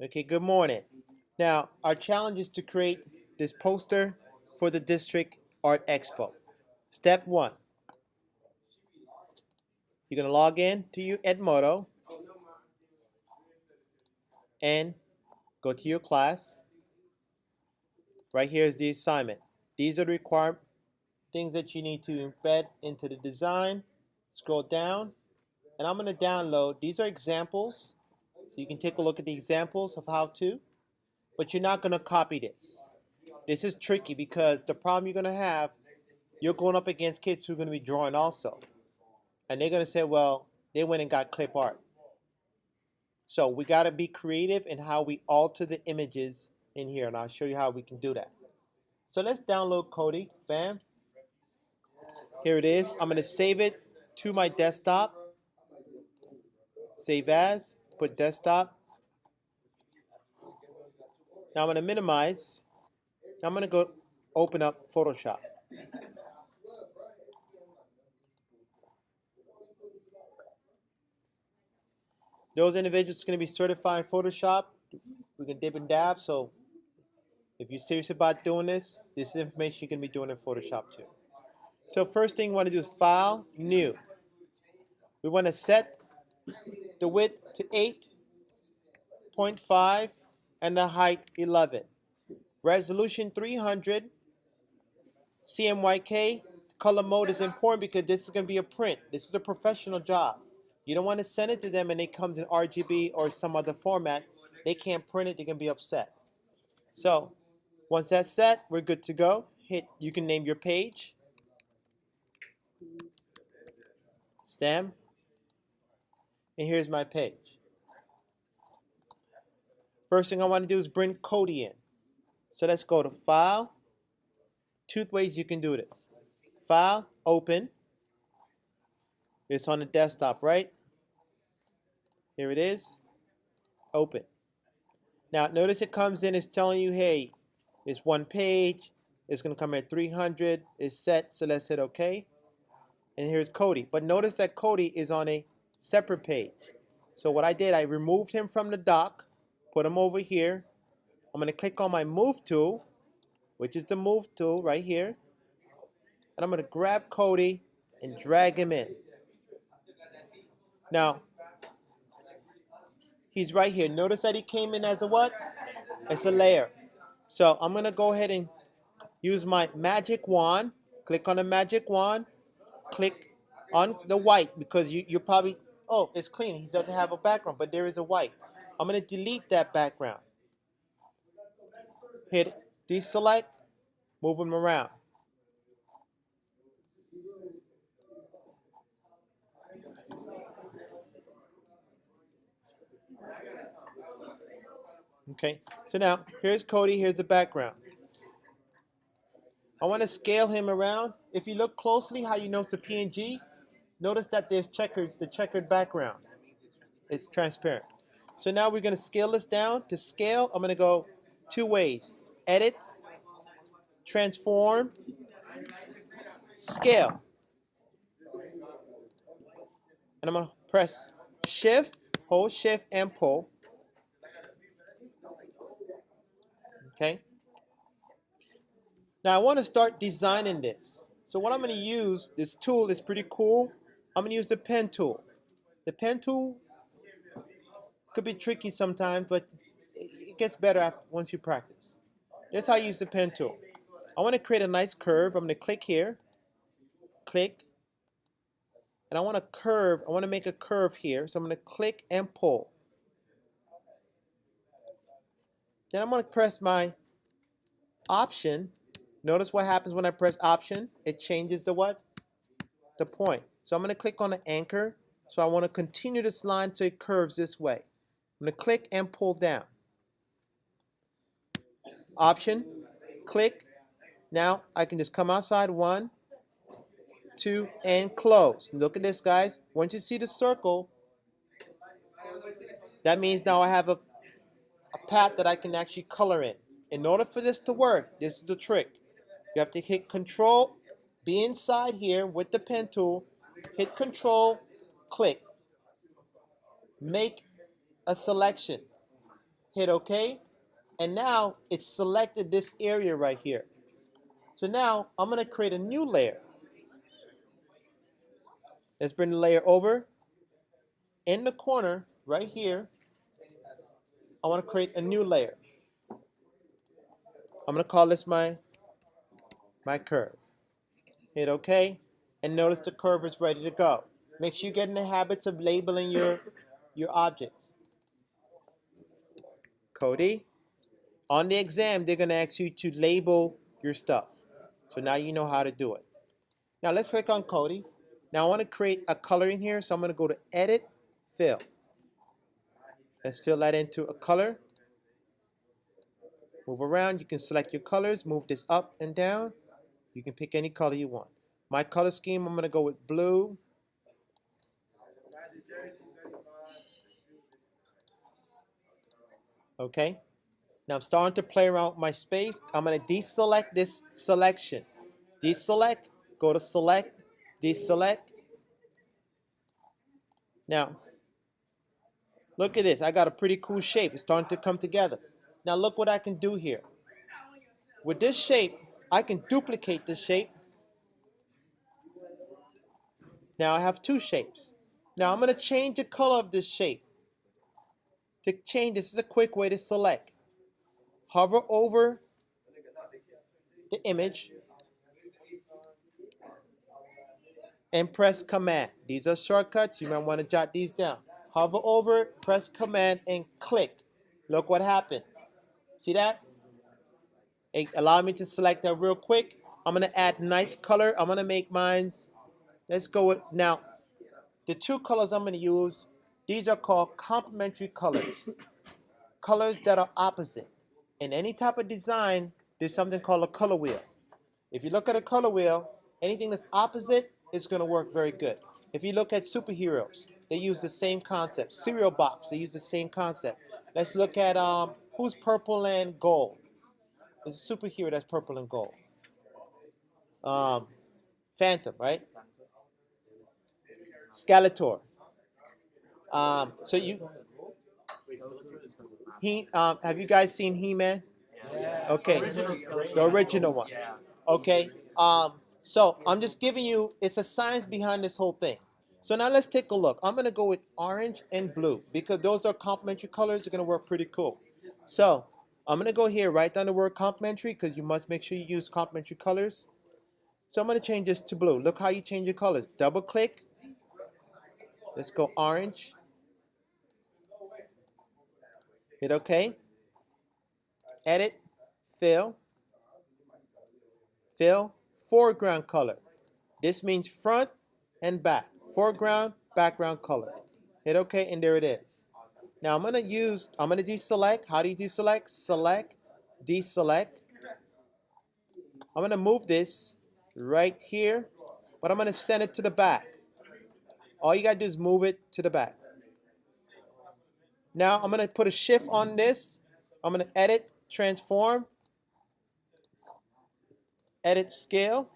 Okay, good morning. Now, our challenge is to create this poster for the District Art Expo. Step one, you're going to log in to your Edmodo and go to your class. Right here is the assignment. These are the required things that you need to embed into the design. Scroll down, and I'm going to download. These are examples, so you can take a look at the examples of how to, but you're not going to copy this. This is tricky because the problem you're going to have, you're going up against kids who are going to be drawing also. And they're going to say, well, they went and got clip art. So we got to be creative in how we alter the images in here. And I'll show you how we can do that. So let's download Kodi. Bam. Here it is. I'm going to save it to my desktop. Save as. Put desktop. Now I'm going to minimize. Now I'm going to go open up Photoshop. Those individuals are going to be certified in Photoshop. We can dip and dab. So if you're serious about doing this, this is information you can be doing in Photoshop too. So first thing we want to do is File, New. We want to set the width to 8.5 and the height 11. Resolution 300. CMYK. Color mode is important because this is going to be a print. This is a professional job. You don't want to send it to them and it comes in RGB or some other format. They can't print it. They're going to be upset. So once that's set, we're good to go. You can name your page. Stem. And here's my page. First thing I want to do is bring Kodi in. So let's go to File. Two ways you can do this. File, Open. It's on the desktop, right? Here it is. Open. Now notice it comes in, it's telling you, hey, it's one page. It's going to come at 300. It's set, so let's hit OK. And here's Kodi. But notice that Kodi is on a separate page. So what I did, I removed him from the dock, put him over here. I'm going to click on my Move tool, which is the Move tool right here. And I'm going to grab Kodi and drag him in. Now, he's right here. Notice that he came in as a what? It's a layer. So I'm going to go ahead and use my magic wand. Click on the magic wand. Click on the white because you're probably, oh, it's clean. He doesn't have a background, but there is a white. I'm going to delete that background. Hit deselect, move him around. Okay, so now here's Kodi, here's the background. I want to scale him around. If you look closely, how you notice the PNG, notice that there's the checkered background. It's transparent. So now we're going to scale this down. To scale, I'm going to go two ways. Edit, transform, scale. And I'm going to press Shift, hold Shift and pull. Okay. Now I want to start designing this. So what I'm going to use, this tool is pretty cool. I'm going to use the pen tool. The pen tool could be tricky sometimes, but it gets better once you practice. That's how I use the pen tool. I want to create a nice curve. I'm going to click here, click, and I want to curve. I want to make a curve here. So I'm going to click and pull. Then I'm going to press my Option. Notice what happens when I press Option. It changes the what? The point. So I'm going to click on the anchor. So I want to continue this line so it curves this way. I'm going to click and pull down. Option, click. Now I can just come outside. 1, 2, and close. Look at this, guys. Once you see the circle, that means now I have a path that I can actually color in. In order for this to work, this is the trick. You have to hit Control, be inside here with the pen tool, hit Control, click. Make a selection. hit OK, and now it's selected this area right here. So now I'm going to create a new layer. Let's bring the layer over. In the corner right here, I want to create a new layer. I'm going to call this my curve. Hit OK, and notice the curve is ready to go. Make sure you get in the habits of labeling your objects. Cody, on the exam, they're going to ask you to label your stuff. So now you know how to do it. Now let's click on Cody. Now I want to create a color in here, so I'm going to go to Edit, Fill. Let's fill that into a color. Move around. You can select your colors. Move this up and down. You can pick any color you want. My color scheme, I'm going to go with blue. Okay. Now I'm starting to play around with my space. I'm going to deselect this selection. Deselect, go to select, deselect. Now, look at this. I got a pretty cool shape. It's starting to come together. Now look what I can do here. With this shape, I can duplicate this shape. Now I have two shapes. Now I'm going to change the color of this shape. To change, this is a quick way to select. Hover over the image and press Command. These are shortcuts. You might want to jot these down. Hover over it, press Command, and click. Look what happened. See that? It allowed me to select that real quick. I'm going to add nice color. I'm going to make mine's. Let's go with, now, the two colors I'm going to use, these are called complementary colors. Colors that are opposite. In any type of design, there's something called a color wheel. If you look at a color wheel, anything that's opposite is going to work very good. If you look at superheroes, they use the same concept. Cereal box, they use the same concept. Let's look at who's purple and gold. There's a superhero that's purple and gold. Phantom, right? Skeletor. So you, have you guys seen He-Man? Okay, the original one. Okay. So I'm just giving you, it's a science behind this whole thing. So now let's take a look. I'm going to go with orange and blue because those are complementary colors. They're going to work pretty cool. So I'm going to go here, write down the word complementary because you must make sure you use complementary colors. So I'm going to change this to blue. Look how you change your colors. Double click. Let's go orange. Hit OK. Edit. Fill. Fill. Foreground color. This means front and back. Foreground, background color. Hit OK, and there it is. Now I'm going to deselect. How do you deselect? Select, deselect. I'm going to move this right here, but I'm going to send it to the back. All you got to do is move it to the back. Now I'm going to put a shift on this. I'm going to edit, transform, edit scale.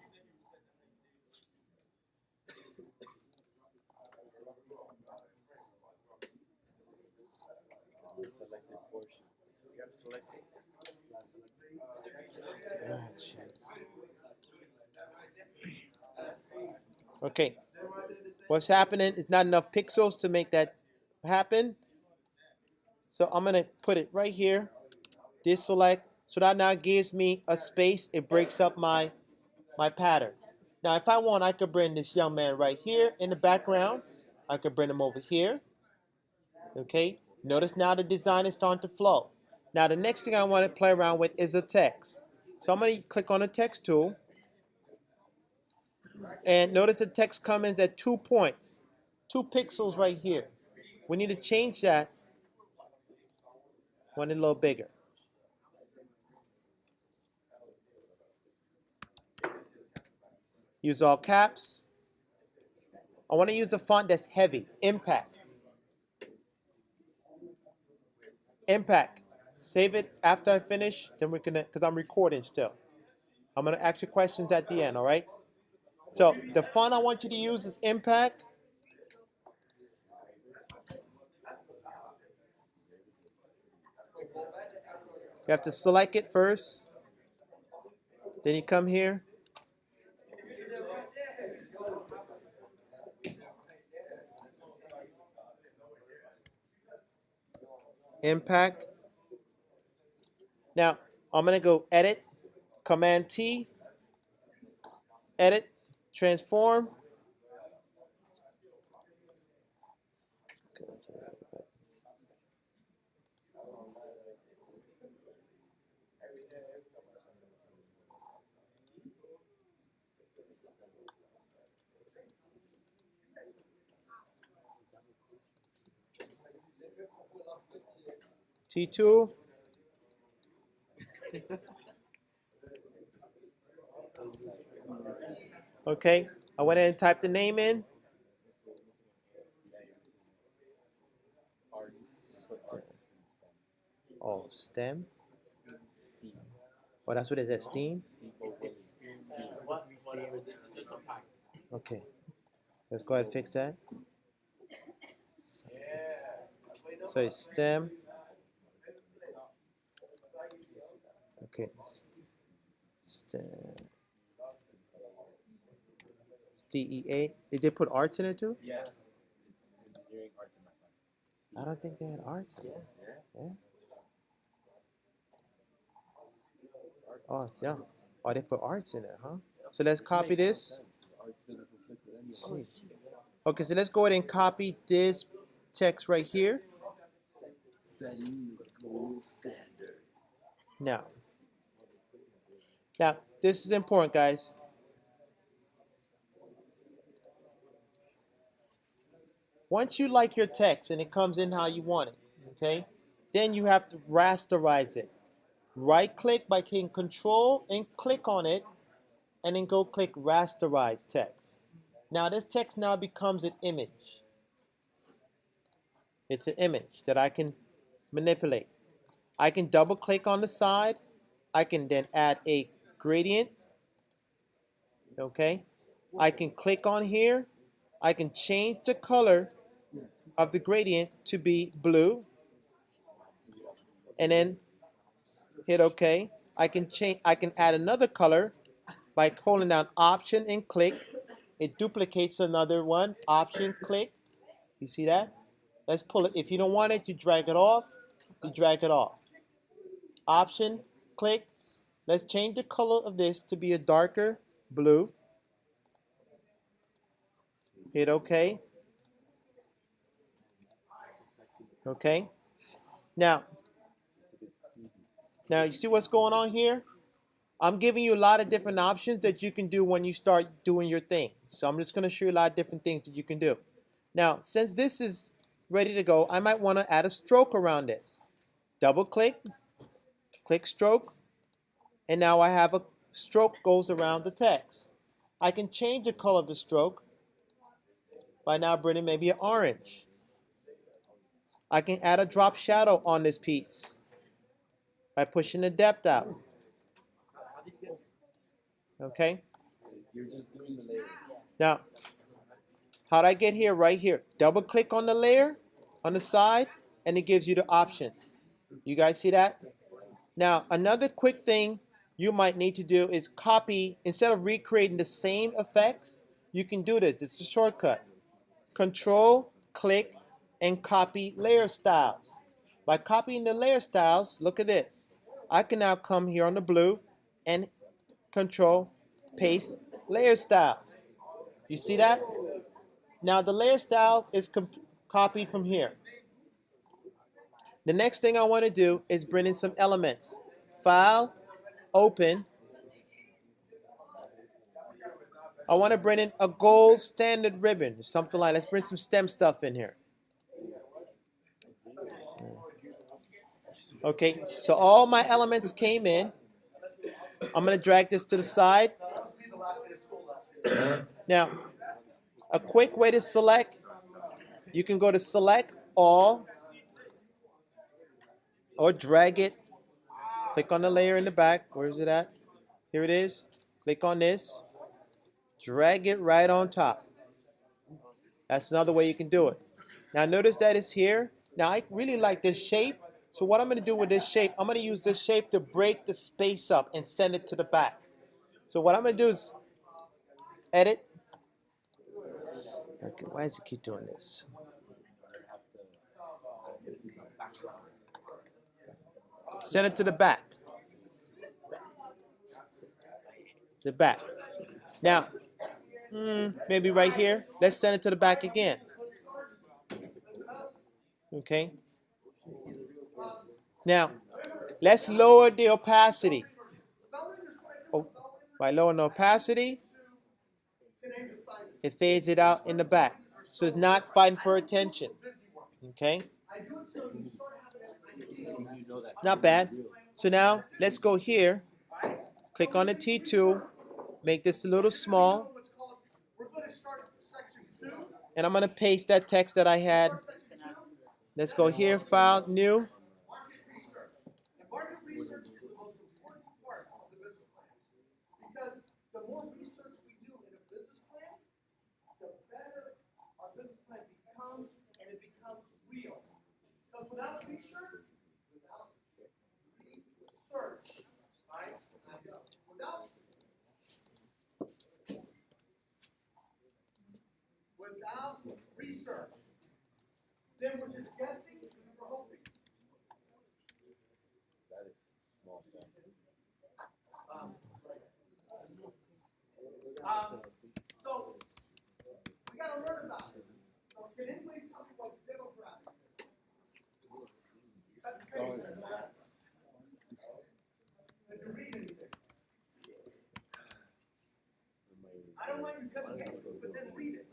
Okay, what's happening is not enough pixels to make that happen. So I'm going to put it right here, deselect, so that now gives me a space. It breaks up my pattern. Now if I want, I could bring this young man right here in the background. I could bring him over here. Okay, notice now the design is starting to flow. Now the next thing I want to play around with is the text. So I'm going to click on the text tool. And notice the text comes at 2 points. 2 pixels right here. We need to change that one a little bigger. Use all caps. I want to use a font that's heavy. Impact. Impact. Save it after I finish. Then we're gonna, because I'm recording still. I'm gonna ask you questions at the end. All right. So the font I want you to use is Impact. You have to select it first. Then you come here. Impact. Now, I'm going to go edit, Command T, edit, transform. T2. Okay, I went ahead and typed the name in. Oh, stem. Oh, that's what it is, steam? Okay, let's go ahead and fix that. So it's stem. Okay, stem. STEA. Did they put arts in it too? Yeah. I don't think they had arts in it. Yeah. Oh, yeah. Oh, they put arts in it, huh? So let's copy this. Okay, so let's go ahead and copy this text right here. Setting the gold standard. Now, this is important, guys. Once you like your text and it comes in how you want it, okay, then you have to rasterize it. Right click by hitting Control and click on it, and then go click Rasterize Text. Now this text now becomes an image. It's an image that I can manipulate. I can double click on the side. I can then add a gradient. Okay. I can click on here. I can change the color of the gradient to be blue. And then hit OK. I can add another color by holding down Option and click. It duplicates another one. Option, click. You see that? Let's pull it. If you don't want it, you drag it off. You drag it off. Option, click. Let's change the color of this to be a darker blue. Hit OK. Okay. Now you see what's going on here? I'm giving you a lot of different options that you can do when you start doing your thing. So I'm just going to show you a lot of different things that you can do. Now, since this is ready to go, I might want to add a stroke around this. Double click, click stroke, and now I have a stroke goes around the text. I can change the color of the stroke by now bringing maybe an orange. I can add a drop shadow on this piece by pushing the depth out. Okay? You're just doing the layer. Now, how'd I get here? Right here. Double click on the layer on the side, and it gives you the options. You guys see that? Now, another quick thing you might need to do is copy, instead of recreating the same effects, you can do this. It's a shortcut. Control, click, and copy layer styles. By copying the layer styles, look at this. I can now come here on the blue and Control, paste, layer styles. You see that? Now the layer style is copied from here. The next thing I want to do is bring in some elements. File, open. I want to bring in a gold standard ribbon, something like. Let's bring some stem stuff in here. Okay, so all my elements came in. I'm going to drag this to the side. Now, a quick way to select, you can go to Select All, or drag it. Click on the layer in the back. Where is it at? Here it is. Click on this. Drag it right on top. That's another way you can do it. Now notice that it's here. Now I really like this shape, So what I'm going to do with this shape, I'm going to use this shape to break the space up and send it to the back. So what I'm going to do is edit. Okay, why does it keep doing this? Send it to the back. The back. Now, maybe right here. Let's send it to the back again. Okay. Now, let's lower the opacity. Oh, by lowering the opacity, it fades it out in the back. So it's not fighting for attention. Okay. Not bad. So now let's go here. Click on the T tool. Make this a little small. And I'm going to paste that text that I had. Let's go here, File, New. Market research is the most important part of the business plan. Because the more research we do in a business plan, the better our business plan becomes, and it becomes real. Because without research, right? Without research, then we're just guessing and we're hoping. That is small thing. So we gotta learn about it. So can anybody tell me what demographics is? Cut the face. Did you read anything? I don't mind you cutting paste, but then read it.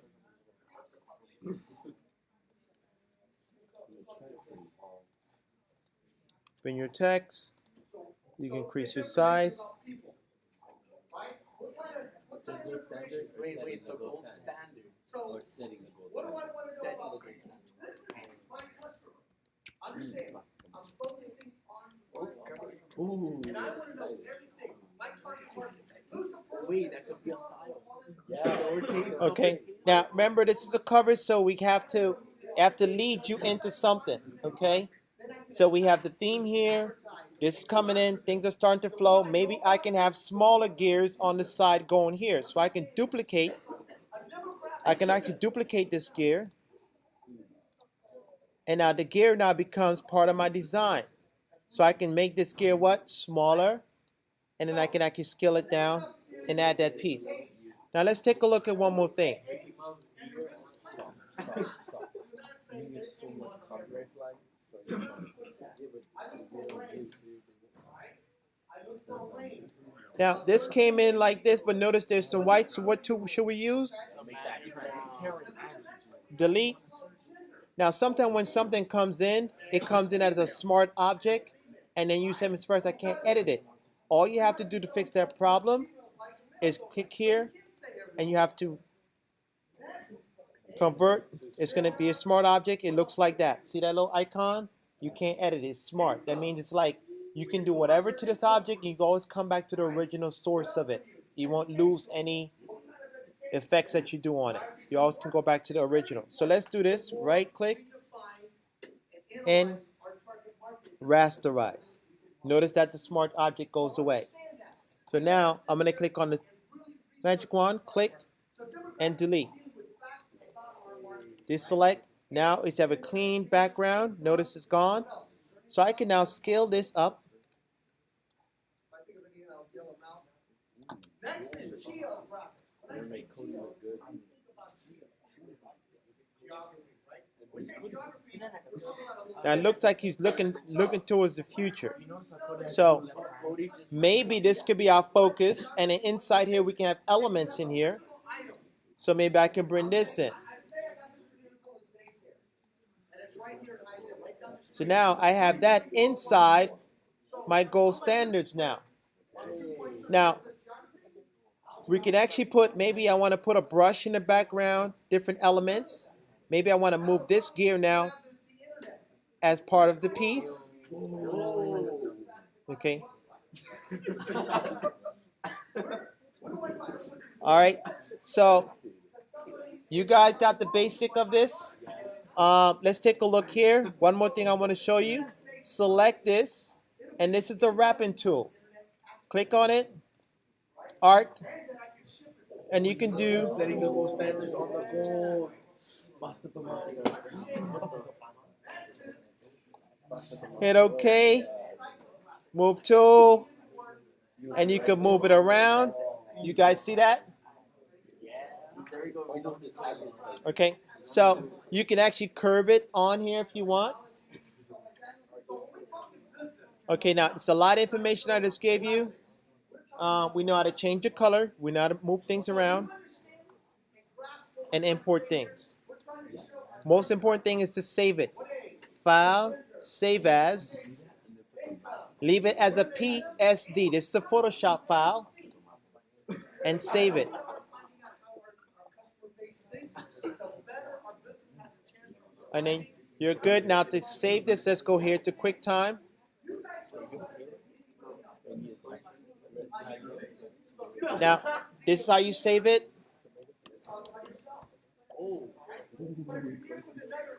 Bring your text. You can increase your size. There's gold standard or setting the gold standard. Or setting the gold What do I standard. want to know about this? This is my customer. Understand, I'm focusing on my customer. Ooh, And I want to know everything. My target market. Who's the first? wait, that could be a style. Yeah, Okay. Now remember, this is a cover, so we have to lead you into something. Okay. So we have the theme here. This is coming in. Things are starting to flow. Maybe I can have smaller gears on the side going here, so I can duplicate. I can actually duplicate this gear. And now the gear now becomes part of my design. So I can make this gear what? Smaller. And then I can actually scale it down and add that piece. Now let's take a look at one more thing. Stop. You get so much copyright flag. Now this came in like this, but notice there's some white. So what tool should we use? Make that transparent. Delete. Now sometimes when something comes in, it comes in as a smart object, and then you say, Mr. First, I can't edit it. All you have to do to fix that problem is click here, and you have to convert. It's going to be a smart object. It looks like that. See that little icon? You can't edit it. It's smart. That means it's like you can do whatever to this object. You can always come back to the original source of it. You won't lose any effects that you do on it. You always can go back to the original. So let's do this. Right click and rasterize. Notice that the smart object goes away. So now I'm going to click on the magic wand, click, and delete. Deselect. Now it's have a clean background. Notice it's gone. So I can now scale this up. Next is geographics. When I say geography, right? We say geography, we're talking about Now it looks like he's looking towards the future. So maybe this could be our focus, and then inside here we can have elements in here. So maybe I can bring this in. So now I have that inside my gold standards now. Now we can actually put, maybe I want to put a brush in the background, different elements. Maybe I want to move this gear now as part of the piece. Okay. All right. So you guys got the basic of this. Let's take a look here. One more thing I want to show you. select this, and this is the wrapping tool. Click on it, arc, and you can do Setting the gold standards on the board. hit OK, move tool, and you can move it around. You guys see that? There we go. We know the tag is. Okay, so you can actually curve it on here if you want. Okay, now it's a lot of information I just gave you. We know how to change the color. We know how to move things around and import things. Most important thing is to save it. File, save as, leave it as a PSD. This is a Photoshop file, and save it. And then you're good. Now to save this, let's go here to QuickTime. Now, this is how you save it.